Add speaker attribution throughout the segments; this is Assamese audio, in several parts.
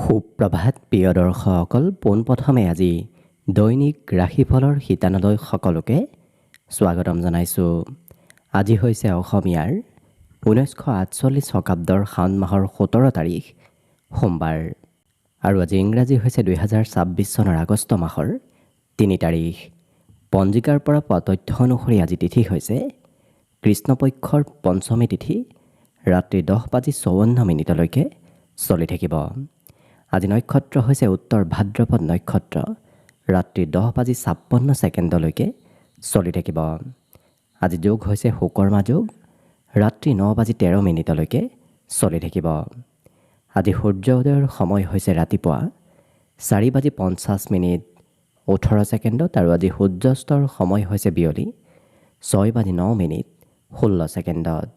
Speaker 1: সুপ্ৰভাত প্ৰিয় দৰ্শকসকল, পোনপ্ৰথমে আজি দৈনিক ৰাশিফলৰ শিতানলৈ সকলোকে স্বাগতম জনাইছোঁ। আজি হৈছে অসমীয়াৰ 1948 শকাব্দৰ শাওণ মাহৰ 17 তাৰিখ সোমবাৰ আৰু আজি ইংৰাজী হৈছে 2026 চনৰ আগষ্ট মাহৰ 3 তাৰিখ। পঞ্জিকাৰ পৰা পোৱা তথ্য অনুসৰি আজি তিথি হৈছে কৃষ্ণপক্ষৰ পঞ্চমী তিথি, ৰাত্ৰি 10:54 চলি থাকিব। আজি নক্ষত্ৰ হৈছে উত্তৰ ভাদ্ৰপদ নক্ষত্ৰ, ৰাত্ৰি 10:56 চলি থাকিব। আজি যোগ হৈছে শুকৰ্মা যোগ, ৰাত্ৰি 9:13 চলি থাকিব। আজি সূৰ্য উদয়ৰ সময় হৈছে ৰাতিপুৱা 4:50 আৰু আজি সূৰ্যাস্তৰ সময় হৈছে বিয়লি 6:09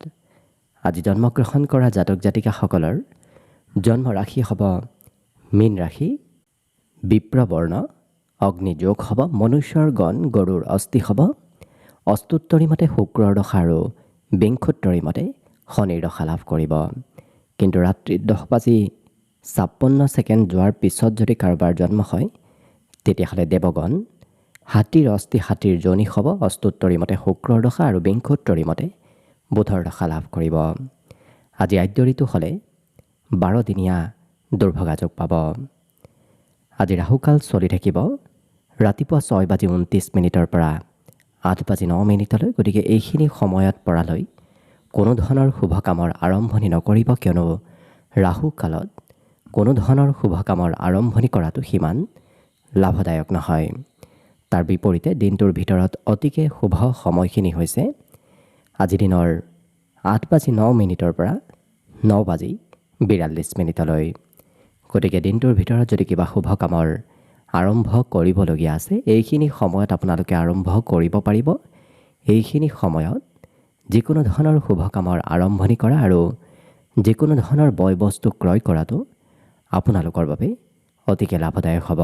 Speaker 1: আজি জন্মগ্ৰহণ কৰা জাতক জাতিকাসকলৰ জন্ম ৰাশি হ'ব মীন ৰাশি, বিপ্ৰবৰ্ণ, অগ্নিযোগ হ'ব, মনুষ্যৰ গণ গৰুৰ অস্থি হ'ব, অস্তুত্তৰী মতে শুক্ৰৰ দশা আৰু বিংশোত্তৰী মতে শনিৰ দশা লাভ কৰিব। কিন্তু ৰাত্ৰি 10:56 যোৱাৰ পিছত যদি কাৰোবাৰ জন্ম হয় তেতিয়াহ'লে দেৱগণ হাতীৰ অস্থি হাতীৰ যোনি হ'ব, অস্তুত্তৰী মতে শুক্ৰৰ দশা আৰু বিংশোত্তৰী মতে বুধৰ দশা লাভ কৰিব। আজি আদ্য ঋতু হ'লে 12 দিনীয়া দুৰ্ভগা যোগ পাব। আজি ৰাহুকাল চলি থাকিব ৰাতিপুৱা 6:29 পৰা 8:09। গতিকে এইখিনি সময়ত পৰালৈ কোনো ধৰণৰ শুভ কামৰ আৰম্ভণি নকৰিব, কিয়নো ৰাহুকালত কোনো ধৰণৰ শুভ কামৰ আৰম্ভণি কৰাটো সিমান লাভদায়ক নহয়। তাৰ বিপৰীতে দিনটোৰ ভিতৰত অতিকে শুভ সময়খিনি হৈছে আজি দিনৰ 8:09 পৰা 9:42। গতিকে দিনটোৰ ভিতৰত যদি কিবা শুভ কামৰ আৰম্ভ কৰিবলগীয়া আছে এইখিনি সময়ত আপোনালোকে আৰম্ভ কৰিব পাৰিব। এইখিনি সময়ত যিকোনো ধৰণৰ শুভ কামৰ আৰম্ভণি কৰা আৰু যিকোনো ধৰণৰ বয় বস্তু ক্ৰয় কৰাটো আপোনালোকৰ বাবে অতিকে লাভদায়ক হ'ব।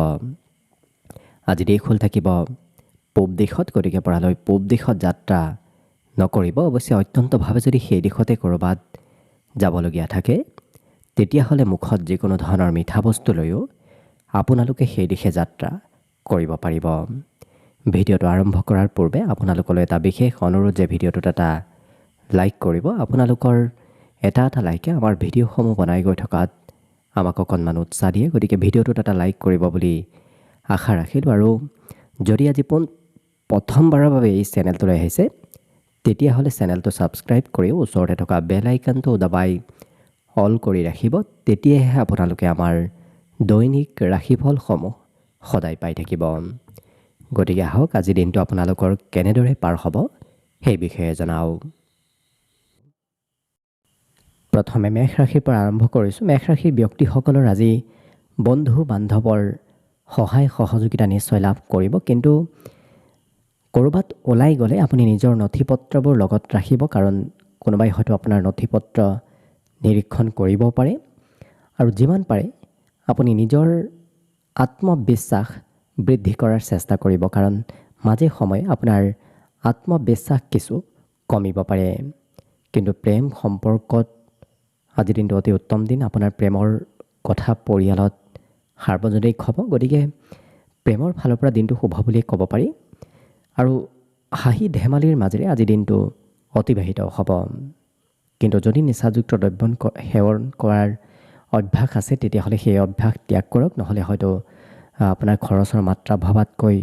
Speaker 1: আজি দেশ হ'ল থাকিব পূব দিশত, গতিকে পৰালৈ পূব দিশত যাত্ৰা নকৰিব। অৱশ্যে অত্যন্তভাৱে যদি সেই দিশতে ক'ৰবাত যাবলগীয়া থাকে তেতিয়াহ'লে মুখত যিকোনো ধৰণৰ মিঠা বস্তু লৈও আপোনালোকে সেই দিশে যাত্ৰা কৰিব পাৰিব। ভিডিঅ'টো আৰম্ভ কৰাৰ পূৰ্বে আপোনালোকলৈ এটা বিশেষ অনুৰোধ যে ভিডিঅ'টোত এটা লাইক কৰিব। আপোনালোকৰ এটা লাইকে আমাৰ ভিডিঅ'সমূহ বনাই গৈ থকাত আমাক অকণমান উৎসাহ দিয়ে। গতিকে ভিডিঅ'টোত এটা লাইক কৰিব বুলি আশা ৰাখিলোঁ। আৰু যদি আজি প্ৰথমবাৰৰ বাবে এই চেনেলটোলৈ আহিছে তেতিয়াহ'লে চেনেলটো ছাবস্ক্ৰাইব কৰি ওচৰতে থকা বেল আইকনটো দবাই অল কৰি ৰাখিব। তেতিয়াহে আপোনালোকে আমাৰ দৈনিক ৰাশিফলসমূহ সদায় পাই থাকিব। গতিকে আহক আজি দিনটো আপোনালোকৰ কেনেদৰে পাৰ হ'ব সেই বিষয়ে জনাওঁ। প্ৰথমে মেষ ৰাশিৰ পৰা আৰম্ভ কৰিছোঁ। মেষ ৰাশিৰ ব্যক্তিসকলৰ আজি বন্ধু বান্ধৱৰ সহায় সহযোগিতা নিশ্চয় লাভ কৰিব, কিন্তু ক'ৰবাত ওলাই গ'লে আপুনি নিজৰ নথি পত্ৰবোৰ লগত ৰাখিব, কাৰণ কোনোবাই হয়তো আপোনাৰ নথি পত্ৰ নিৰীক্ষণ কৰিব পাৰে। আৰু যিমান পাৰে আপুনি নিজৰ আত্মবিশ্বাস বৃদ্ধি কৰাৰ চেষ্টা কৰিব, কাৰণ মাজে সময়ে আপোনাৰ আত্মবিশ্বাস কিছু কমিব পাৰে। কিন্তু প্ৰেম সম্পৰ্কত আজিৰ দিনটো অতি উত্তম দিন। আপোনাৰ প্ৰেমৰ কথা পৰিয়ালত সাৰ্বজনিক হ'ব, গতিকে প্ৰেমৰ ফালৰ পৰা দিনটো শুভ বুলিয়ে ক'ব পাৰি। আৰু হাঁহি ধেমালিৰ মাজেৰে আজিৰ দিনটো অতিবাহিত হ'ব। কিন্তু যদি নিচাযুক্ত দ্ৰব্য সেৱন কৰাৰ অভ্যাস আছে তেতিয়াহ'লে সেই অভ্যাস ত্যাগ কৰক, নহ'লে হয়তো আপোনাৰ খৰচৰ মাত্ৰা ভবাতকৈ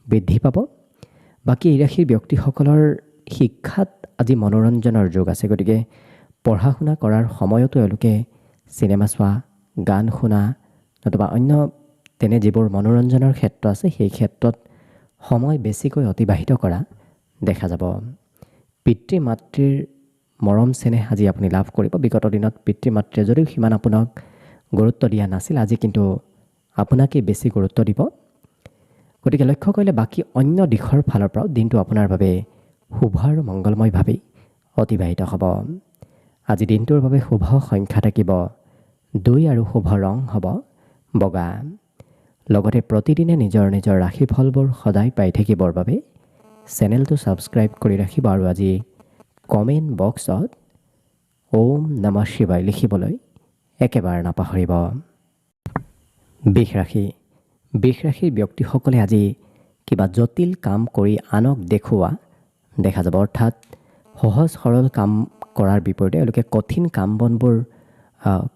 Speaker 1: বৃদ্ধি পাব। বাকী এই ৰাশিৰ ব্যক্তিসকলৰ শিক্ষাত আজি মনোৰঞ্জনৰ যোগ আছে, গতিকে পঢ়া শুনা কৰাৰ সময়তো এওঁলোকে চিনেমা চোৱা, গান শুনা নতুবা অন্য তেনে যিবোৰ মনোৰঞ্জনৰ ক্ষেত্ৰ আছে সেই ক্ষেত্ৰত সময় বেছিকৈ অতিবাহিত কৰা দেখা যাব। পিতৃ মাতৃৰ মৰম চেনেহ আজি আপুনি লাভ কৰিব। বিগত দিনত পিতৃ মাতৃয়ে যদিও সিমান আপোনাক গুৰুত্ব দিয়া নাছিল, আজি কিন্তু আপোনাকেই বেছি গুৰুত্ব দিব। গতিকে লক্ষ্য কৰিলে বাকী অন্য দিশৰ ফালৰ পৰাও দিনটো আপোনাৰ বাবে শুভ আৰু মংগলময়ভাৱেই অতিবাহিত হ'ব। আজি দিনটোৰ বাবে শুভ সংখ্যা থাকিব 2 আৰু শুভ ৰং হ'ব বগা। লগতে প্ৰতিদিনে নিজৰ নিজৰ ৰাশিফলবোৰ সদায় পাই থাকিবৰ বাবে চেনেলটো ছাবস্ক্ৰাইব কৰি ৰাখিব। আৰু আজি কমেণ্ট বক্সত ওম নমঃ শিৱায় লিখিবলৈ একেবাৰে নাপাহৰিব। বৃষ ৰাশি বৃষ ৰাশিৰ ব্যক্তিসকলে আজি কিবা জটিল কাম কৰি আনক দেখুওৱা দেখা যাব। অৰ্থাৎ সহজ সৰল কাম কৰাৰ বিপৰীতে এওঁলোকে কঠিন কাম বনবোৰ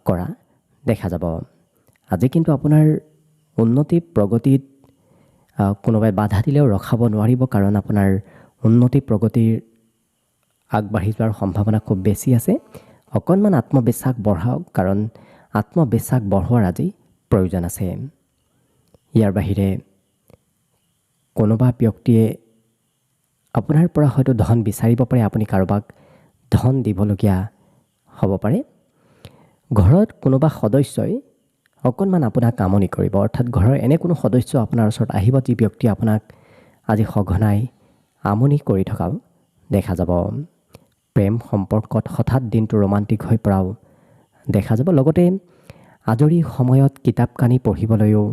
Speaker 1: কৰা দেখা যাব। আজি কিন্তু আপোনাৰ উন্নতি প্ৰগতিত কোনোবাই বাধা দিলেও ৰখাব নোৱাৰিব, কাৰণ আপোনাৰ উন্নতি প্ৰগতিৰ আগবাঢ়ি যোৱাৰ সম্ভাৱনা খুব বেছি আছে। অকণমান আত্মবিশ্বাস বঢ়াওক, কাৰণ আত্মবিশ্বাস বঢ়োৱাৰ আজি প্ৰয়োজন আছে। ইয়াৰ বাহিৰে কোনোবা ব্যক্তিয়ে আপোনাৰ পৰা হয়তো ধন বিচাৰিব পাৰে, আপুনি কাৰোবাক ধন দিবলগীয়া হ'ব পাৰে। ঘৰত কোনোবা সদস্যই অকণমান আপোনাক আমনি কৰিব, অৰ্থাৎ ঘৰৰ এনে কোনো সদস্য আপোনাৰ ওচৰত আহিব যি ব্যক্তি আপোনাক আজি সঘনাই আমনি কৰি থকাও দেখা যাব। প্ৰেম সম্পৰ্কত হঠাৎ দিনটো ৰোমান্টিক হৈ পৰাও দেখা যাব। লগতে আজৰি সময়ত কিতাপ কানি পঢ়িবলৈও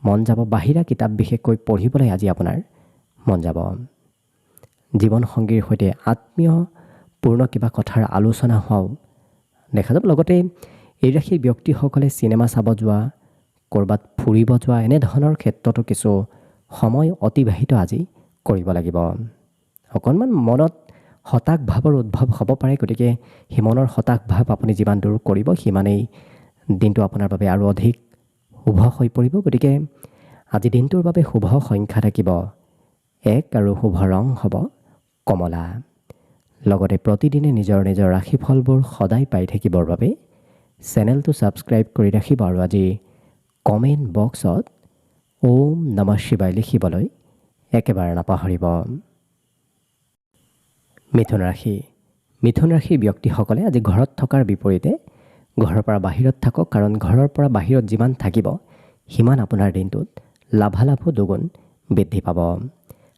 Speaker 1: মন যাব। বাহিৰা কিতাপ বিশেষকৈ পঢ়িবলৈ আজি আপোনাৰ মন যাব। জীৱনসংগীৰ সৈতে আত্মীয়পূৰ্ণ কিবা কথাৰ আলোচনা হোৱাও দেখা যাব। লগতে এই ৰাশিৰ ব্যক্তিসকলে চিনেমা চাব যোৱা, ক'ৰবাত ফুৰিব যোৱা, এনেধৰণৰ ক্ষেত্ৰতো কিছু সময় অতিবাহিত আজি কৰিব লাগিব। অকণমান মনত হতাশ ভাৱৰ উদ্ভৱ হ'ব পাৰে, গতিকে সেই মনৰ হতাশ ভাৱ আপুনি যিমান দূৰ কৰিব সিমানেই দিনটো আপোনাৰ বাবে আৰু অধিক শুভ হৈ পৰিব। গতিকে আজি দিনটোৰ বাবে শুভ সংখ্যা থাকিব 1 আৰু শুভ ৰং হ'ব কমলা। লগতে প্ৰতিদিনে নিজৰ নিজৰ ৰাশিফলবোৰ সদায় পাই থাকিবৰ বাবে চেনেলটো ছাবস্ক্ৰাইব কৰি ৰাখিব আৰু আজি কমেণ্ট বক্সত ওম নমঃ শিৱায় লিখিবলৈ একেবাৰে নাপাহৰিব। মিথুন ৰাশি মিথুন ৰাশিৰ ব্যক্তিসকলে আজি ঘৰত থকাৰ বিপৰীতে ঘৰৰ পৰা বাহিৰত থাকক, কাৰণ ঘৰৰ পৰা বাহিৰত যিমান থাকিব সিমান আপোনাৰ দিনটোত লাভালাভো দুগুণ বৃদ্ধি পাব।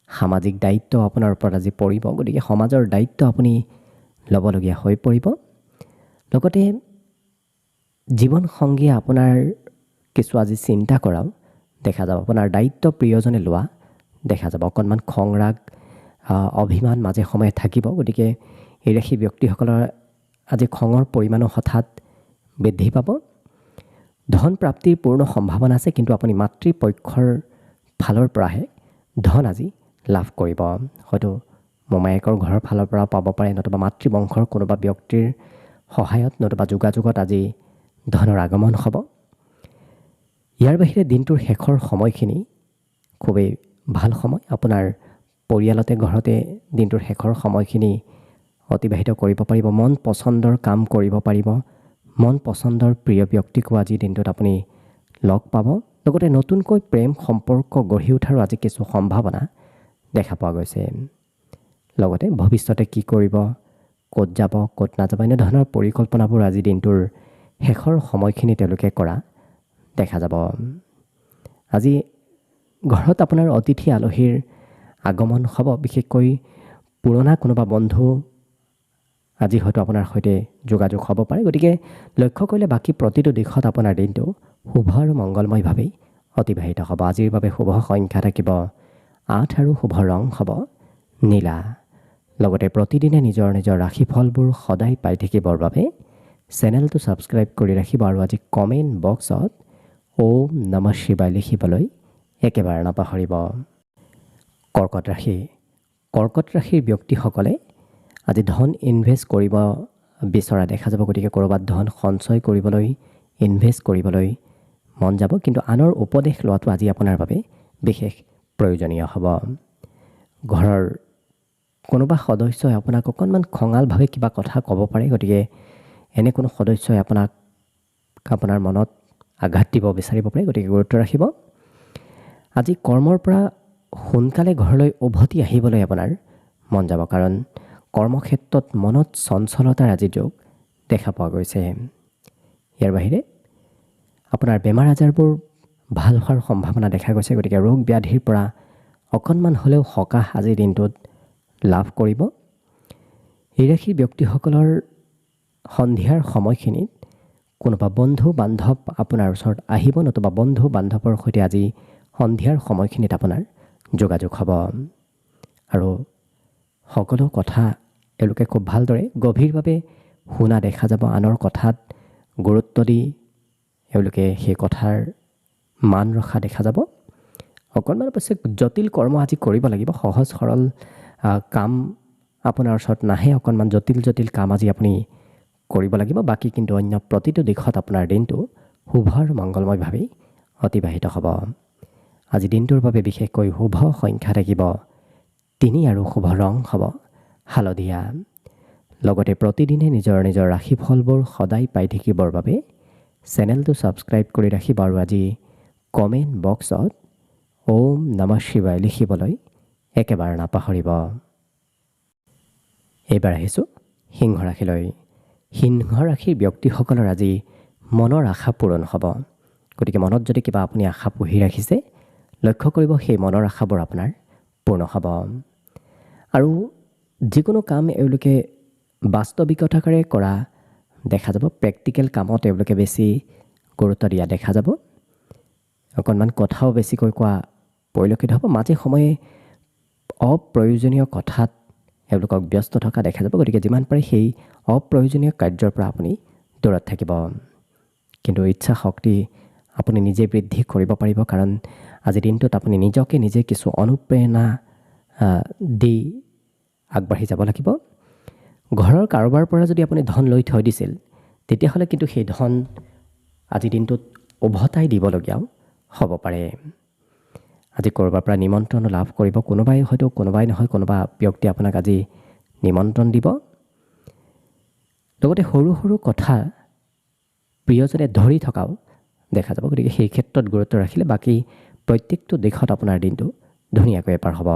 Speaker 1: সামাজিক দায়িত্ব আপোনাৰ ওপৰত আজি পৰিব, গতিকে সমাজৰ দায়িত্ব আপুনি ল'বলগীয়া হৈ পৰিব। লগতে জীৱনসংগীয়ে আপোনাৰ কিছু আজি চিন্তা কৰাও দেখা যাব। আপোনাৰ দায়িত্ব প্ৰিয়জনে লোৱা দেখা যাব। অকণমান খং ৰাগ অভিমান মাজে সময়ে থাকিব, গতিকে এই ৰাশি ব্যক্তিসকলৰ আজি খঙৰ পৰিমাণো হঠাৎ বৃদ্ধি পাব। ধন প্ৰাপ্তিৰ পূৰ্ণ সম্ভাৱনা আছে, কিন্তু আপুনি মাতৃপক্ষৰ ফালৰ পৰাহে ধন আজি লাভ কৰিব। হয়তো মোমায়েকৰ ঘৰৰ ফালৰ পৰা পাব পাৰে, নতুবা মাতৃবংশৰ কোনোবা ব্যক্তিৰ সহায়ত নতুবা যোগাযোগত আজি ধনৰ আগমন হ'ব। ইয়াৰ বাহিৰে দিনটোৰ শেষৰ সময়খিনি খুবেই ভাল সময়। আপোনাৰ পৰিয়ালতে ঘৰতে দিনটোৰ শেষৰ সময়খিনি অতিবাহিত কৰিব পাৰিব। মন পচন্দৰ কাম কৰিব পাৰিব। মন পচন্দৰ প্ৰিয় ব্যক্তিকো আজি দিনটোত আপুনি লগ পাব। লগতে নতুনকৈ প্ৰেম সম্পৰ্ক গঢ়ি উঠাৰো আজি কিছু সম্ভাৱনা দেখা পোৱা গৈছে। লগতে ভৱিষ্যতে কি কৰিব, ক'ত যাব, ক'ত নাযাব, এনেধৰণৰ পৰিকল্পনাবোৰ আজি দিনটোৰ শেষৰ সময়খিনি তেওঁলোকে কৰা দেখা যাব। আজি ঘৰত আপোনাৰ অতিথি আলহীৰ আগমন হ'ব। বিশেষকৈ পুৰণা কোনোবা বন্ধু আজি হয়তো আপোনাৰ সৈতে যোগাযোগ হ'ব পাৰে। গতিকে লক্ষ্য কৰিলে বাকী প্ৰতিটো দিশত আপোনাৰ দিনটো শুভ আৰু মংগলময়ভাৱেই অতিবাহিত হ'ব। আজিৰ বাবে শুভ সংখ্যা থাকিব 8 আৰু শুভ ৰং হ'ব নীলা। লগতে প্ৰতিদিনে নিজৰ নিজৰ ৰাশিফলবোৰ সদায় পাই থাকিবৰ বাবে চেনেলটো ছাবস্ক্ৰাইব কৰি ৰাখিব আৰু আজি কমেণ্ট বক্সত ওম নমঃ শিৱায় লিখিবলৈ একেবাৰে নাপাহৰিব। কৰ্কট ৰাশি কৰ্কট ৰাশিৰ ব্যক্তিসকলে আজি ধন ইনভেষ্ট কৰিব বিচৰা দেখা যাব। গতিকে ক'ৰবাত ধন সঞ্চয় কৰিবলৈ, ইনভেষ্ট কৰিবলৈ মন যাব, কিন্তু আনৰ উপদেশ লোৱাটো আজি আপোনাৰ বাবে বিশেষ প্ৰয়োজনীয় হ'ব। ঘৰৰ কোনোবা সদস্যই আপোনাক অকণমান খঙালভাৱে কিবা কথা ক'ব পাৰে, গতিকে এনে কোনো সদস্যই আপোনাৰ মনত আঘাত দিব বিচাৰিব পাৰে, গতিকে গুৰুত্ব ৰাখিব। আজি কৰ্মৰ পৰা সোনকালে ঘৰলৈ উভতি আহিবলৈ আপোনাৰ মন যাব, কাৰণ কৰ্মক্ষেত্ৰত মনত চঞ্চলতাৰ আজি যোগ দেখা পোৱা গৈছে। ইয়াৰ বাহিৰে আপোনাৰ বেমাৰ আজাৰবোৰ ভাল হোৱাৰ সম্ভাৱনা দেখা গৈছে, গতিকে ৰোগ ব্যাধিৰ পৰা অকণমান হ'লেও সকাহ আজিৰ দিনটোত লাভ কৰিব। এই ৰাশিৰ ব্যক্তিসকলৰ সন্ধিয়াৰ সময়খিনিত কোনোবা বন্ধু বান্ধৱ আপোনাৰ ওচৰত আহিব, নতুবা বন্ধু বান্ধৱৰ সৈতে আজি সন্ধিয়াৰ সময়খিনিত আপোনাৰ যোগাযোগ হ'ব আৰু সকলো কথা এওঁলোকে খুব ভালদৰে গভীৰভাৱে শুনা দেখা যাব। আনৰ কথাত গুৰুত্ব দি এওঁলোকে সেই কথাৰ মান ৰখা দেখা যাব। অকণমান অৱশ্যে জটিল কৰ্ম আজি কৰিব লাগিব। সহজ সৰল কাম আপোনাৰ ওচৰত নাহে। অকণমান জটিল কাম আজি আপুনি কৰিব লাগিব। বাকী কিন্তু অন্য প্ৰতিটো দিশত আপোনাৰ দিনটো শুভ আৰু মংগলময়ভাৱেই অতিবাহিত হ'ব। আজি দিনটোৰ বাবে বিশেষকৈ শুভ সংখ্যা থাকিব 3 আৰু শুভ ৰং হ'ব হালধীয়া। লগতে প্ৰতিদিনে নিজৰ ৰাশিফলবোৰ সদায় পাই থাকিবৰ বাবে চেনেলটো ছাবস্ক্ৰাইব কৰি ৰাখিব আৰু আজি কমেণ্ট বক্সত ওম নমঃ শিৱায় লিখিবলৈ একেবাৰে নাপাহৰিব। এইবাৰ আহিছোঁ সিংহ ৰাশিলৈ। সিংহ ৰাশিৰ ব্যক্তিসকলৰ আজি মনৰ আশা পূৰণ হ'ব। গতিকে মনত যদি কিবা আপুনি আশা পুহি ৰাখিছে, লক্ষ্য কৰিব সেই মনৰ আশাবোৰ আপোনাৰ পূৰ্ণ হ'ব। আৰু যিকোনো কাম এওঁলোকে বাস্তৱিকতাৰে কৰা দেখা যাব। প্ৰেক্টিকেল কামত এওঁলোকে বেছি গুৰুত্ব দিয়া দেখা যাব। অকণমান কথাও বেছিকৈ কোৱা পৰিলক্ষিত হ'ব। মাজে সময়ে অপ্ৰয়োজনীয় কথাত এওঁলোকক ব্যস্ত থকা দেখা যাব। গতিকে যিমান পাৰে সেই অপ্ৰয়োজনীয় কাৰ্যৰ পৰা আপুনি দূৰত থাকিব। কিন্তু ইচ্ছা শক্তি আপুনি নিজে বৃদ্ধি কৰিব পাৰিব, কাৰণ আজিৰ দিনটোত আপুনি নিজকে নিজে কিছু অনুপ্ৰেৰণা দি আগবাঢ়ি যাব লাগিব। ঘৰৰ কাৰোবাৰ পৰা যদি আপুনি ধন লৈ থৈ দিছিল, তেতিয়াহ'লে কিন্তু সেই ধন আজিৰ দিনটোত উভতাই দিবলগীয়াও হ'ব পাৰে। আজি ক'ৰবাৰ পৰা নিমন্ত্ৰণ লাভ কৰিব। কোনোবাই নহয় কোনোবা ব্যক্তি আপোনাক আজি নিমন্ত্ৰণ দিব। লগতে সৰু সৰু কথা প্ৰিয়জনে ধৰি থকাও দেখা যাব। গতিকে সেই ক্ষেত্ৰত গুৰুত্ব ৰাখিলে বাকী প্ৰত্যেকটো দিশত আপোনাৰ দিনটো ধুনীয়াকৈ পাৰ হ'ব।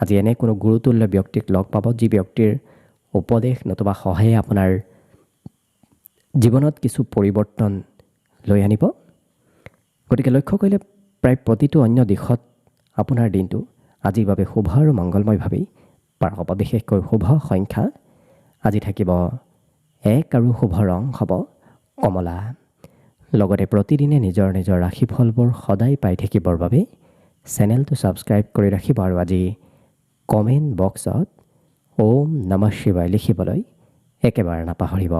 Speaker 1: আজি এনে কোনো গুৰুতুল্য ব্যক্তিক লগ পাব, যি ব্যক্তিৰ উপদেশ নতুবা সহায়ে আপোনাৰ জীৱনত কিছু পৰিৱৰ্তন লৈ আনিব। গতিকে লক্ষ্য কৰিলে প্ৰায় প্ৰতিটো অন্য দিশত আপোনাৰ দিনটো আজিৰ বাবে শুভ আৰু মংগলময়ভাৱেই পাৰ হ'ব। বিশেষকৈ শুভ সংখ্যা আজি থাকিব 1 আৰু শুভ ৰং হ'ব কমলা। লগতে প্ৰতিদিনে নিজৰ ৰাশিফলবোৰ সদায় পাই থাকিবৰ বাবে চেনেলটো ছাবস্ক্ৰাইব কৰি ৰাখিব আৰু আজি কমেণ্ট বক্সত ওম নমঃ শিৱায় লিখিবলৈ একেবাৰে নাপাহৰিব।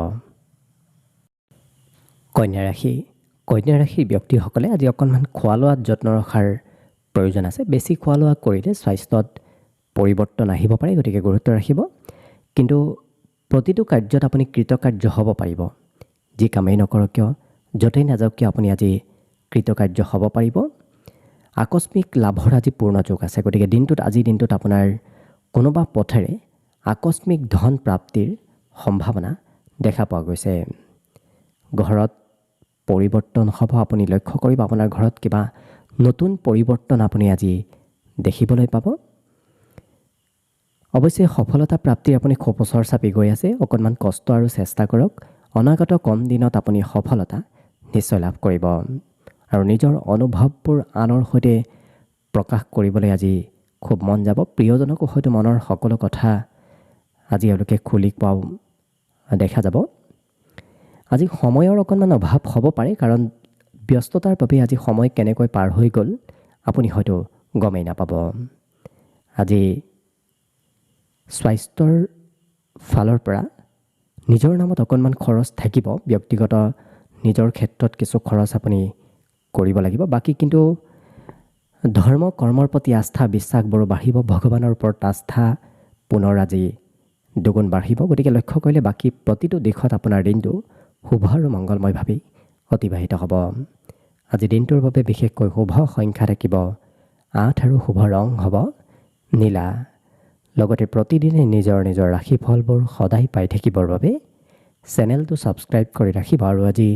Speaker 1: কন্যা ৰাশিৰ ব্যক্তিসকলে আজি অকণমান খোৱা লোৱাত যত্ন ৰখাৰ প্ৰয়োজন আছে। বেছি খোৱা লোৱা কৰিলে স্বাস্থ্যত পৰিৱৰ্তন আহিব পাৰে। গতিকে গুৰুত্ব ৰাখিব। কিন্তু প্ৰতিটো কাৰ্যত আপুনি কৃতকাৰ্য হ'ব পাৰিব। যি কামেই নকৰক কিয়, য'তেই নাযাওক কিয় আপুনি আজি কৃতকাৰ্য হ'ব পাৰিব। আকস্মিক লাভৰ আজি পূৰ্ণ যোগ আছে। গতিকে আজিৰ দিনটোত আপোনাৰ কোনোবা পথেৰে আকস্মিক ধন প্ৰাপ্তিৰ সম্ভাৱনা দেখা পোৱা গৈছে। ঘৰত পৰিৱৰ্তন হ'ব। আপুনি লক্ষ্য কৰিব আপোনাৰ ঘৰত কিবা নতুন পৰিৱৰ্তন আপুনি আজি দেখিবলৈ পাব। অৱশ্যে সফলতা প্ৰাপ্তিৰ আপুনি খুব ওচৰ চাপি গৈ আছে। অকণমান কষ্ট আৰু চেষ্টা কৰক। অনাগত কম দিনত আপুনি সফলতা নিশ্চয় লাভ কৰিব। আৰু নিজৰ অনুভৱবোৰ আনৰ সৈতে প্ৰকাশ কৰিবলৈ আজি খুব মন যাব। প্ৰিয়জনকো হয়তো মনৰ সকলো কথা আজি এওঁলোকে খুলি কোৱাও দেখা যাব। আজি সময়ৰ অকণমান অভাৱ হ'ব পাৰে, কাৰণ ব্যস্ততাৰ বাবে আজি সময় কেনেকৈ পাৰ হৈ গ'ল আপুনি হয়তো গমেই নাপাব। আজি স্বাস্থ্যৰ ফালৰ পৰা নিজৰ নামত অকণমান খৰচ থাকিব। ব্যক্তিগত নিজৰ ক্ষেত্ৰত কিছু খৰচ আপুনি কৰিব লাগিব। বাকী কিন্তু ধৰ্ম কৰ্মৰ প্ৰতি আস্থা বিশ্বাসবোৰো বাঢ়িব। ভগৱানৰ ওপৰত আস্থা পুনৰ আজি দুগুণ বাঢ়িব। গতিকে লক্ষ্য কৰিলে বাকী প্ৰতিটো দিশত আপোনাৰ দিনটো শুভ আৰু মংগলময়ভাৱেই অতিবাহিত হ'ব। আজি দিনটোৰ বাবে বিশেষকৈ শুভ সংখ্যা থাকিব 8 আৰু শুভ ৰং হ'ব নীলা। লগতে প্ৰতিদিনে নিজৰ ৰাশিফলবোৰ সদায় পাই থাকিবৰ বাবে চেনেলটো ছাবস্ক্ৰাইব কৰি ৰাখিব আৰু আজি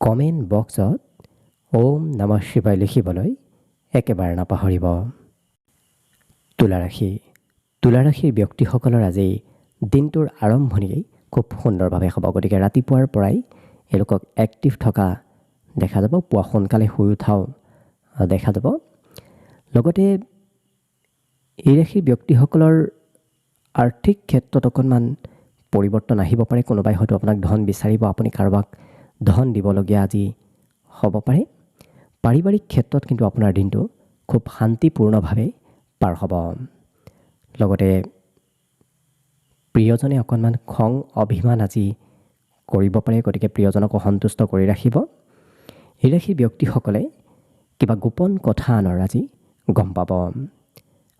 Speaker 1: কমেণ্ট বক্সত ওম নমঃ শিৱায় লিখিবলৈ একেবাৰে নাপাহৰিব। তুলা ৰাশিৰ ব্যক্তিসকলৰ আজি দিনটোৰ আৰম্ভণিয়েই খুব সুন্দৰভাৱে হ'ব। গতিকে ৰাতিপুৱাৰ পৰাই এওঁলোকক এক্টিভ থকা দেখা যাব। পুৱা সোনকালে শুই উঠাও দেখা যাব। লগতে এই ৰাশিৰ ব্যক্তিসকলৰ আৰ্থিক ক্ষেত্ৰত অকণমান পৰিৱৰ্তন আহিব পাৰে। কোনোবাই হয়তো আপোনাক ধন বিচাৰিব, আপুনি কাৰোবাক ধন দিবলগীয়া আজি হ'ব পাৰে। পাৰিবাৰিক ক্ষেত্ৰত কিন্তু আপোনাৰ দিনটো খুব শান্তিপূৰ্ণভাৱে পাৰ হ'ব। লগতে প্ৰিয়জনে অকণমান খং অভিমান আজি কৰিব পাৰে। গতিকে প্ৰিয়জনক সন্তুষ্ট কৰি ৰাখিব। এই ৰাশিৰ ব্যক্তিসকলে কিবা গোপন কথা আনৰ আজি গম পাব।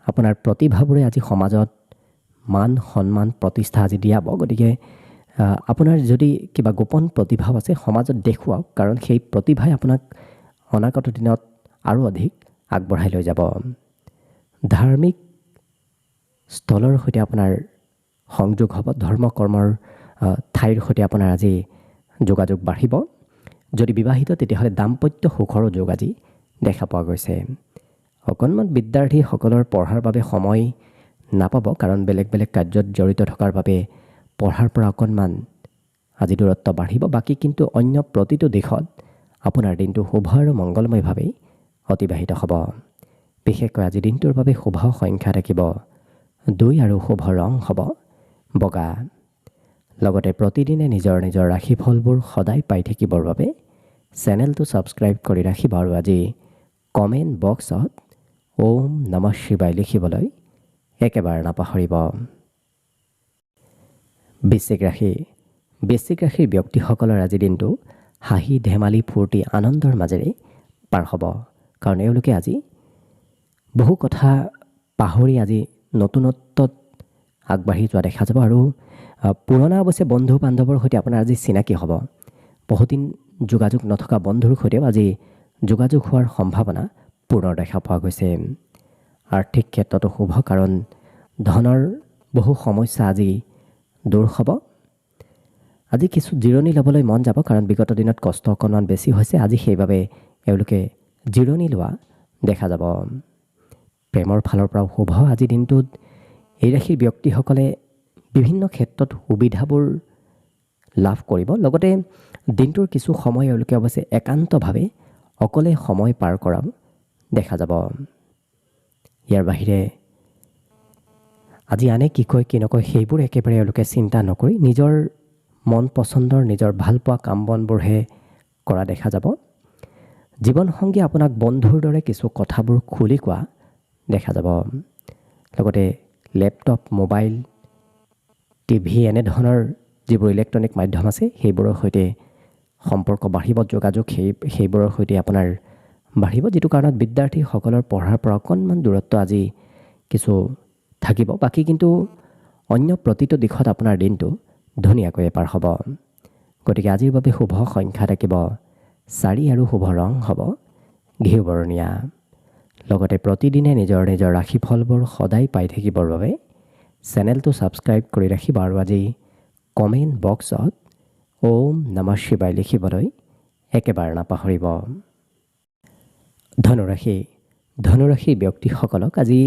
Speaker 1: আপোনাৰ প্ৰতিভাবোৰে আজি সমাজত মান সন্মান প্ৰতিষ্ঠা আজি দিয়াব। গতিকে আপোনাৰ যদি কিবা গোপন প্ৰতিভা আছে সমাজত দেখুৱাওক, কাৰণ সেই প্ৰতিভাই আপোনাক অনাগত দিনত আৰু অধিক আগবঢ়াই লৈ যাব। ধাৰ্মিক স্থলৰ সৈতে আপোনাৰ সংযোগ হ'ব, ধৰ্ম কৰ্মৰ ঠাইৰ সৈতে আপোনাৰ আজি যোগাযোগ বাঢ়িব। যদি বিবাহিত তেতিয়াহ'লে দাম্পত্য সুখৰো যোগ আজি দেখা পোৱা গৈছে। অকণমান বিদ্যাৰ্থীসকলৰ পঢ়াৰ বাবে সময় নাপাব, কাৰণ বেলেগ বেলেগ কাৰ্যত জড়িত থকাৰ বাবে পঢ়াৰ পৰা অকণমান আজি দূৰত্ব বাঢ়িব। বাকী কিন্তু অন্য প্ৰতিটো দিশত আপোনাৰ দিনটো শুভ আৰু মংগলময়ভাৱেই অতিবাহিত হ'ব। বিশেষকৈ আজি দিনটোৰ বাবে শুভ সংখ্যা থাকিব 2 আৰু শুভ ৰং হ'ব বগা। লগতে প্ৰতিদিনে নিজৰ নিজৰ ৰাশিফলবোৰ সদায় পাই থাকিবৰ বাবে চেনেলটো ছাবস্ক্ৰাইব কৰি ৰাখিব আৰু আজি কমেণ্ট বক্সত ওম নমঃ শিৱায় লিখিবলৈ একেবাৰে নাপাহৰিব। বৃশ্চিক ৰাশি। বৃশ্চিক ৰাশিৰ ব্যক্তিসকলৰ আজি দিনটো হাঁহি ধেমালি ফূৰ্তি আনন্দৰ মাজেৰে পাৰ হ'ব, কাৰণ এওঁলোকে আজি বহু কথা পাহৰি আজি নতুনত্বত আগবাঢ়ি যোৱা দেখা যাব। আৰু পুৰণা অৱশ্যে বন্ধু বান্ধৱৰ সৈতে আপোনাৰ আজি চিনাকি হ'ব। বহুদিন যোগাযোগ নথকা বন্ধুৰ সৈতেও আজি যোগাযোগ হোৱাৰ সম্ভাৱনা পুনৰ দেখা পোৱা গৈছে। আৰ্থিক ক্ষেত্ৰতো শুভ, কাৰণ ধনৰ বহু সমস্যা আজি দূৰ হ'ব। আজি কিছু জিৰণি ল'বলৈ মন যাব, কাৰণ বিগত দিনত কষ্ট অকণমান বেছি হৈছে। আজি সেইবাবে এওঁলোকে জিৰণি লোৱা দেখা যাব। প্ৰেমৰ ফালৰ পৰাও শুভ। আজি দিনটোত এই ৰাশিৰ ব্যক্তিসকলে বিভিন্ন ক্ষেত্ৰত সুবিধাবোৰ লাভ কৰিব। লগতে দিনটোৰ কিছু সময় এওঁলোকে অৱশ্যে একান্তভাৱে অকলে সময় পাৰ কৰাও দেখা যাব। ইয়াৰ বাহিৰে আজি আনে কি কয় কি নকয় সেইবোৰ একেবাৰে এওঁলোকে চিন্তা নকৰি নিজৰ মন পচন্দৰ নিজৰ ভালপোৱা কাম বনবোৰহে কৰা দেখা যাব। জীৱনসংগী আপোনাক বন্ধুৰ দৰে কিছু কথাবোৰ খুলি কোৱা দেখা যাব। লগতে লেপটপ, মোবাইল, টিভি এনেধৰণৰ যিবোৰ ইলেক্ট্ৰনিক মাধ্যম আছে সেইবোৰৰ সৈতে সম্পৰ্ক বাঢ়িব, যোগাযোগ সেইবোৰৰ সৈতে আপোনাৰ বাঢ়িব, যিটো কাৰণত বিদ্যাৰ্থীসকলৰ পঢ়াৰ পৰা অকণমান দূৰত্ব আজি কিছু থাকিব। বাকী কিন্তু অন্য প্ৰতিটো দিশত আপোনাৰ দিনটো ধুনীয়াকৈ পাৰ হ'ব। গতিকে আজিৰ বাবে শুভ সংখ্যা থাকিব 4 আৰু শুভ ৰং হ'ব ঘিউ বৰণীয়া। লগতে প্ৰতিদিনে নিজৰ নিজৰ ৰাশিফলবোৰ সদায় পাই থাকিবৰ বাবে চেনেলটো ছাবস্ক্ৰাইব কৰি ৰাখিব আৰু আজি কমেণ্ট বক্সত ওম নমঃ শিৱায় লিখিবলৈ একেবাৰে নাপাহৰিব। ধনুৰাশি। ধনুৰাশিৰ ব্যক্তিসকলক আজি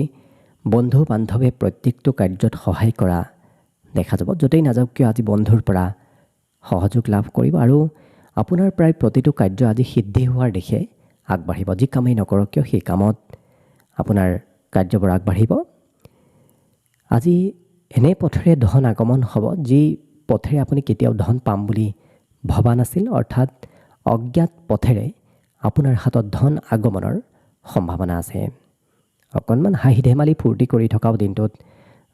Speaker 1: বন্ধু বান্ধৱে প্ৰত্যেকটো কাৰ্যত সহায় কৰা দেখা যাব। য'তেই নাযাওক কিয় আজি বন্ধুৰ পৰা সহযোগ লাভ কৰিব আৰু আপোনাৰ প্ৰায় প্ৰতিটো কাৰ্য আজি সিদ্ধি হোৱাৰ দিশে আগবাঢ়িব। যি কামেই নকৰক কিয় সেই কামত আপোনাৰ কাৰ্যবোৰ আগবাঢ়িব। আজি এনে পথেৰে ধন আগমন হ'ব যি পথেৰে আপুনি কেতিয়াও ধন পাম বুলি ভবা নাছিল, অৰ্থাৎ অজ্ঞাত পথেৰে আপোনাৰ হাতত ধন আগমনৰ সম্ভাৱনা আছে। অকণমান হাঁহি ধেমালি ফূৰ্তি কৰি থকাও দিনটোত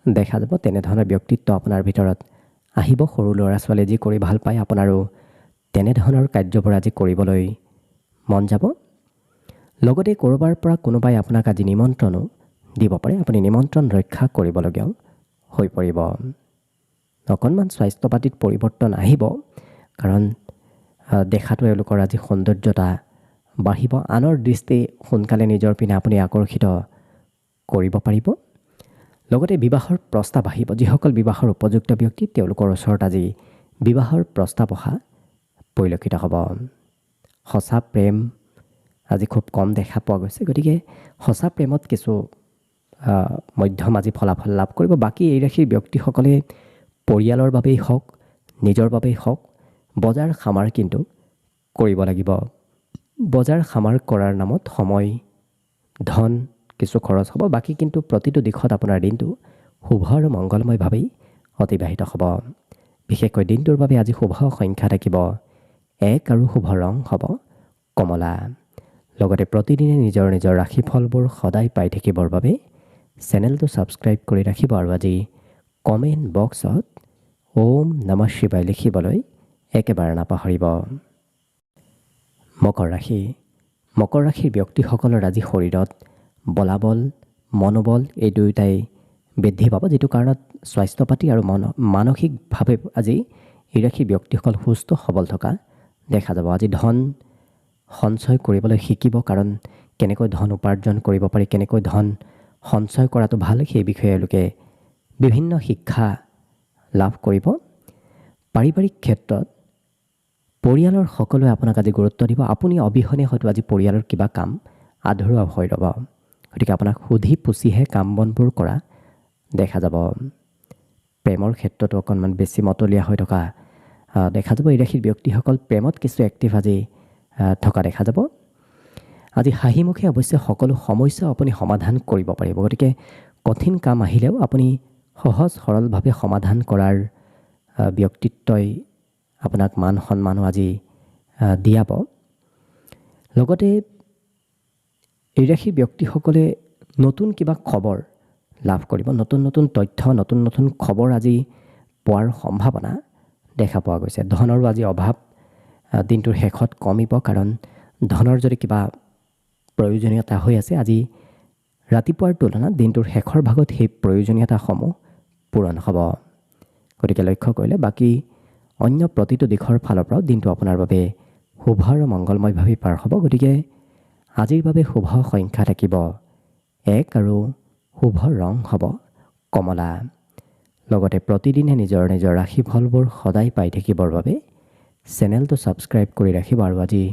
Speaker 1: দেখা যাব। তেনেধৰণৰ ব্যক্তিত্ব আপোনাৰ ভিতৰত আহিব। সৰু ল'ৰা ছোৱালীয়ে যি কৰি ভাল পায় আপোনাৰো তেনেধৰণৰ কাৰ্যবোৰ আজি কৰিবলৈ মন যাব। লগতে ক'ৰবাৰ পৰা কোনোবাই আপোনাক আজি নিমন্ত্ৰণো দিব পাৰে, আপুনি নিমন্ত্ৰণ ৰক্ষা কৰিবলগীয়াও হৈ পৰিব। অকণমান স্বাস্থ্য পাতিত পৰিৱৰ্তন আহিব, কাৰণ দেখাটো এওঁলোকৰ আজি সৌন্দৰ্যতা বাঢ়িব। আনৰ দৃষ্টি সোনকালে নিজৰ পিনে আপুনি আকৰ্ষিত কৰিব পাৰিব। লগতে বিবাহৰ প্ৰস্তাৱ আহিব। যিসকল বিবাহৰ উপযুক্ত ব্যক্তি তেওঁলোকৰ ওচৰত আজি বিবাহৰ প্ৰস্তাৱ অহা পৰিলক্ষিত হ'ব। সঁচা প্ৰেম আজি খুব কম দেখা পোৱা গৈছে, গতিকে সঁচা প্ৰেমত কিছু মধ্যম আজি ফলাফল লাভ কৰিব। বাকী এই ৰাশিৰ ব্যক্তিসকলে পৰিয়ালৰ বাবেই হওক নিজৰ বাবেই হওক বজাৰ সামাৰ কিন্তু কৰিব লাগিব। বজাৰ সামাৰ কৰাৰ নামত সময় ধন কিছু খৰচ হ'ব। বাকী কিন্তু প্ৰতিটো দিশত আপোনাৰ দিনটো শুভ আৰু মংগলময়ভাৱেই অতিবাহিত হ'ব। বিশেষকৈ দিনটোৰ বাবে আজি শুভ সংখ্যা থাকিব 1 আৰু শুভ ৰং হ'ব কমলা। লগতে প্ৰতিদিনে নিজৰ নিজৰ ৰাশিফলবোৰ সদায় পাই থাকিবৰ বাবে চেনেলটো ছাবস্ক্ৰাইব কৰি ৰাখিব আৰু আজি কমেণ্ট বক্সত ওম নমঃ শিৱায় লিখিবলৈ একেবাৰে নাপাহৰিব। মকৰ ৰাশি। মকৰ ৰাশিৰ ব্যক্তিসকলৰ আজি শৰীৰত বলাবল মনোবল এই দুয়োটাই বৃদ্ধি পাব, যিটো কাৰণত স্বাস্থ্য পাতি আৰু মানসিকভাৱে আজি এই ৰাশিৰ ব্যক্তিসকল সুস্থ সবল থকা দেখা যাব। আজি ধন সঞ্চয় কৰিবলৈ শিকিব, কাৰণ কেনেকৈ ধন উপাৰ্জন কৰিব পাৰি, কেনেকৈ ধন সঞ্চয় কৰাটো ভাল, সেই বিষয়ে এওঁলোকে বিভিন্ন শিক্ষা লাভ কৰিব। পাৰিবাৰিক ক্ষেত্ৰত পৰিয়ালৰ সকলোৱে আপোনাক আজি গুৰুত্ব দিব। আপুনি অবিহনে হয়তো আজি পৰিয়ালৰ কিবা কাম আধৰুৱা হৈ ৰ'ব, গতিকে আপোনাক সুধি পুচিহে কাম বনবোৰ কৰা দেখা যাব। প্ৰেমৰ ক্ষেত্ৰতো অকণমান বেছি মতলীয়া হৈ থকা দেখা যাব। এই ৰাশিৰ ব্যক্তিসকল প্ৰেমত কিছু এক্টিভ আজি থকা দেখা যাব। আজি হাঁহিমুখে অৱশ্যে সকলো সমস্যা আপুনি সমাধান কৰিব পাৰিব, গতিকে কঠিন কাম আহিলেও আপুনি সহজ সৰলভাৱে সমাধান কৰাৰ ব্যক্তিত্বই আপোনাক মান সন্মানো আজি দিয়াব। লগতে এই ৰাশিৰ ব্যক্তিসকলে নতুন কিবা খবৰ লাভ কৰিব, নতুন নতুন তথ্য, নতুন নতুন খবৰ আজি পোৱাৰ সম্ভাৱনা দেখা পোৱা গৈছে। ধনৰো আজি অভাৱ দিনটোৰ শেষত কমিব, কাৰণ ধনৰ যদি কিবা প্ৰয়োজনীয়তা হৈ আছে, আজি ৰাতিপুৱাৰ তুলনাত দিনটোৰ শেষৰ ভাগত সেই প্ৰয়োজনীয়তাসমূহ পূৰণ হ'ব। গতিকে লক্ষ্য কৰিলে বাকী অন্য প্ৰতিটো দিশৰ ফালৰ পৰাও দিনটো আপোনাৰ বাবে শুভ আৰু মংগলময়ভাৱে পাৰ হ'ব। গতিকে আজিৰ বাবে শুভ সংখ্যা থাকিব 1 আৰু শুভ ৰং হ'ব কমলা। লগতে প্ৰতিদিনে নিজৰ নিজৰ ৰাশিফলবোৰ সদায় পাই থাকিবৰ বাবে চেনেলটো ছাবস্ক্ৰাইব কৰি ৰাখিব আৰু আজি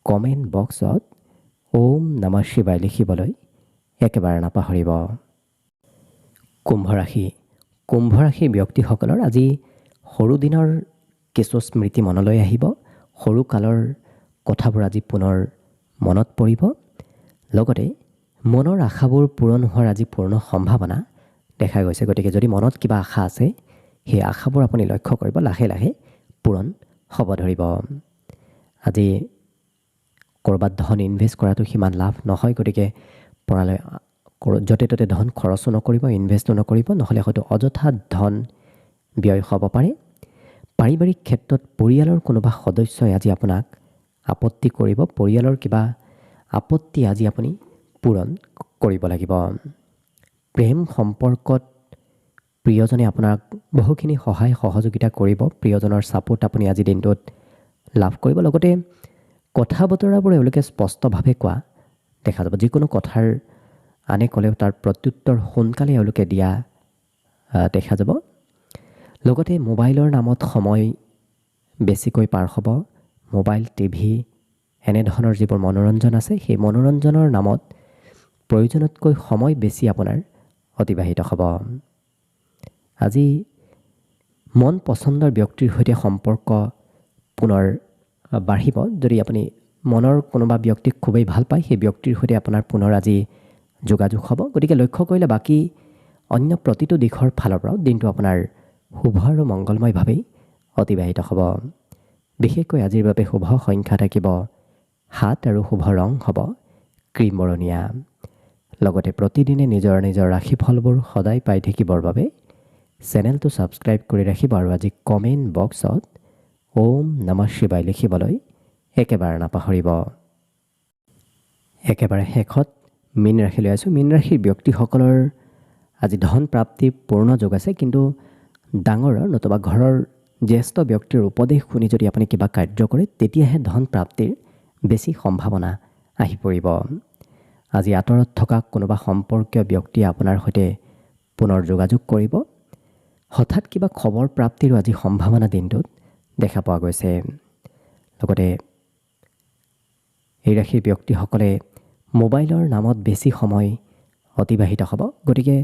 Speaker 1: কমেণ্ট বক্সত ওম নমঃ শিৱায় লিখিবলৈ একেবাৰে নাপাহৰিব। কুম্ভ ৰাশি। কুম্ভ ৰাশিৰ ব্যক্তিসকলৰ আজি সৰু দিনৰ কিছু স্মৃতি মনলৈ আহিব। সৰু কালৰ কথাবোৰ আজি পুনৰ মনত পৰিব। লগতে মনৰ আশাবোৰ পূৰণ হোৱাৰ আজি পূৰ্ণ সম্ভাৱনা দেখা গৈছে। গতিকে যদি মনত কিবা আশা আছে, সেই আশাবোৰ আপুনি লক্ষ্য কৰিব লাহে লাহে পূৰণ হ'ব ধৰিব। আজি ক'ৰবাত ধন ইনভেষ্ট কৰাটো সিমান লাভ নহয়, গতিকে পৰালৈ য'তে ত'তে ধন খৰচো নকৰিব, ইনভেষ্টো নকৰিব, নহ'লে হয়তো অযথা ধন ব্যয় হ'ব পাৰে। পাৰিবাৰিক ক্ষেত্ৰত পৰিয়ালৰ কোনোবা সদস্যই আজি আপোনাক আপত্তি কৰিব, পৰিয়ালৰ কিবা আপত্তি আজি আপুনি পূৰণ কৰিব লাগিব। প্ৰেম সম্পৰ্কত প্ৰিয়জনে আপোনাক বহুখিনি সহায় সহযোগিতা কৰিব, প্ৰিয়জনৰ ছাপোৰ্ট আপুনি আজি দিনটোত লাভ কৰিব। লগতে কথা বতৰাবোৰ এওঁলোকে স্পষ্টভাৱে কোৱা দেখা যাব। যিকোনো কথাৰ আনে ক'লেও তাৰ প্ৰত্যুত্তৰ সোনকালে এওঁলোকে দিয়া দেখা যাব। লগতে মোবাইলৰ নামত সময় বেছিকৈ পাৰ হ'ব। মোবাইল, টিভি এনেধৰণৰ যিবোৰ মনোৰঞ্জন আছে, সেই মনোৰঞ্জনৰ নামত প্ৰয়োজনতকৈ সময় বেছি আপোনাৰ অতিবাহিত হ'ব। আজি মন পচন্দৰ ব্যক্তিৰ সৈতে সম্পৰ্ক পুনৰ বাঢ়িব। যদি আপুনি মনৰ কোনোবা ব্যক্তিক খুবেই ভাল পায়, সেই ব্যক্তিৰ সৈতে আপোনাৰ পুনৰ আজি যোগাযোগ হ'ব। গতিকে লক্ষ্য কৰিলে বাকী অন্য প্ৰতিটো দিশৰ ফালৰ পৰাও দিনটো আপোনাৰ শুভ আৰু মংগলময়ভাৱেই অতিবাহিত হ'ব। বিশেষকৈ আজিৰ বাবে শুভ সংখ্যা থাকিব 7 আৰু শুভ ৰং হ'ব ক্ৰীম বৰণীয়া। লগতে প্ৰতিদিনে নিজৰ নিজৰ ৰাশিফলবোৰ সদায় পাই থাকিবৰ বাবে চেনেলটো ছাবস্ক্ৰাইব কৰি ৰাখিব আৰু আজি কমেণ্ট বক্সত ওম নমঃ শিৱায় লিখিবলৈ একেবাৰে নাপাহৰিব। একেবাৰে শেষত মীন ৰাশিলৈ আছোঁ। মীন ৰাশিৰ ব্যক্তিসকলৰ আজি ধন প্ৰাপ্তিৰ পূৰ্ণ যোগ আছে, কিন্তু ডাঙৰৰ নতুবা ঘৰৰ জ্যেষ্ঠ ব্যক্তিৰ উপদেশ শুনি যদি আপুনি কিবা কাৰ্য কৰে, তেতিয়াহে ধন প্ৰাপ্তিৰ বেছি সম্ভাৱনা আহি পৰিব। আজি আঁতৰত থকা কোনোবা সম্পৰ্কীয় ব্যক্তিয়ে আপোনাৰ সৈতে পুনৰ যোগাযোগ কৰিব। হঠাৎ কিবা খবৰ প্ৰাপ্তিৰো আজি সম্ভাৱনা দিনটোত দেখা পোৱা গৈছে। লগতে এই ৰাশিৰ ব্যক্তিসকলে মোবাইলৰ নামত বেছি সময় অতিবাহিত হ'ব। গতিকে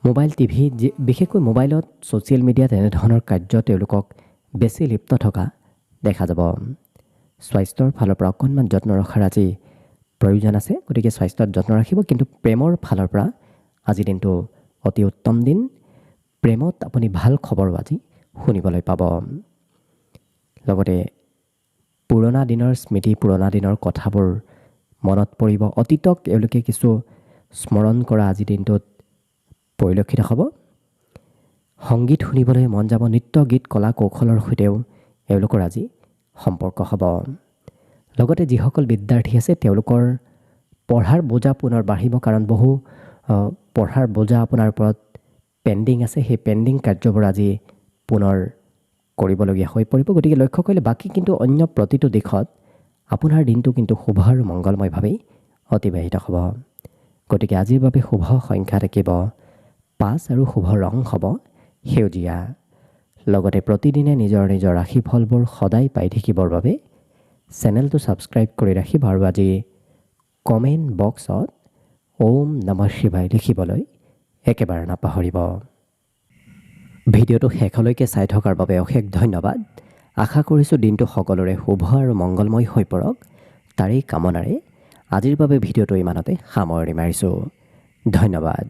Speaker 1: মোবাইল, টিভি, বিশেষকৈ মোবাইলত ছ'চিয়েল মিডিয়াত এনেধৰণৰ কাৰ্য তেওঁলোকক বেছি লিপ্ত থকা দেখা যাব। স্বাস্থ্যৰ ফালৰ পৰা অকণমান যত্ন ৰখাৰ আজি প্ৰয়োজন আছে, গতিকে স্বাস্থ্যত যত্ন ৰাখিব। কিন্তু প্ৰেমৰ ফালৰ পৰা আজি দিনটো অতি উত্তম দিন। প্ৰেমত আপুনি ভাল খবৰো আজি শুনিবলৈ পাব। লগতে পুৰণা দিনৰ স্মৃতি, পুৰণা দিনৰ কথাবোৰ মনত পৰিব। অতীতক এওঁলোকে কিছু স্মৰণ কৰা আজি দিনটোত পৰিলক্ষিত হ'ব। সংগীত শুনিবলৈ মন যাব। নৃত্য, গীত, কলা কৌশলৰ সৈতেও এওঁলোকৰ আজি সম্পৰ্ক হ'ব। লগতে যিসকল বিদ্যাৰ্থী আছে তেওঁলোকৰ পঢ়াৰ বোজা পুনৰ বাঢ়িব, কাৰণ বহু পঢ়াৰ বোজা আপোনাৰ ওপৰত পেণ্ডিং আছে। সেই পেণ্ডিং কাৰ্যবোৰ আজি পুনৰ কৰিবলগীয়া হৈ পৰিব। গতিকে লক্ষ্য কৰিলে বাকী কিন্তু অন্য প্ৰতিটো দিশত আপোনাৰ দিনটো কিন্তু শুভ আৰু মংগলময়ভাৱেই অতিবাহিত হ'ব। গতিকে আজিৰ বাবে শুভ সংখ্যা থাকিব 5 আৰু শুভ ৰং হ'ব সেউজীয়া। লগতে প্ৰতিদিনে নিজৰ নিজৰ ৰাশিফলবোৰ সদায় পাই থাকিবৰ বাবে চেনেলটো ছাবস্ক্ৰাইব কৰি ৰাখিব আৰু আজি কমেণ্ট বক্সত ওম নমঃ শিৱায় লিখিবলৈ একেবাৰে নাপাহৰিব। ভিডিঅ'টো শেষলৈকে চাই থকাৰ বাবে অশেষ ধন্যবাদ। আশা কৰিছোঁ দিনটো সকলোৰে শুভ আৰু মংগলময় হৈ পৰক। তাৰেই কামনাৰে আজিৰ বাবে ভিডিঅ'টো ইমানতে সামৰণি মাৰিছোঁ। ধন্যবাদ।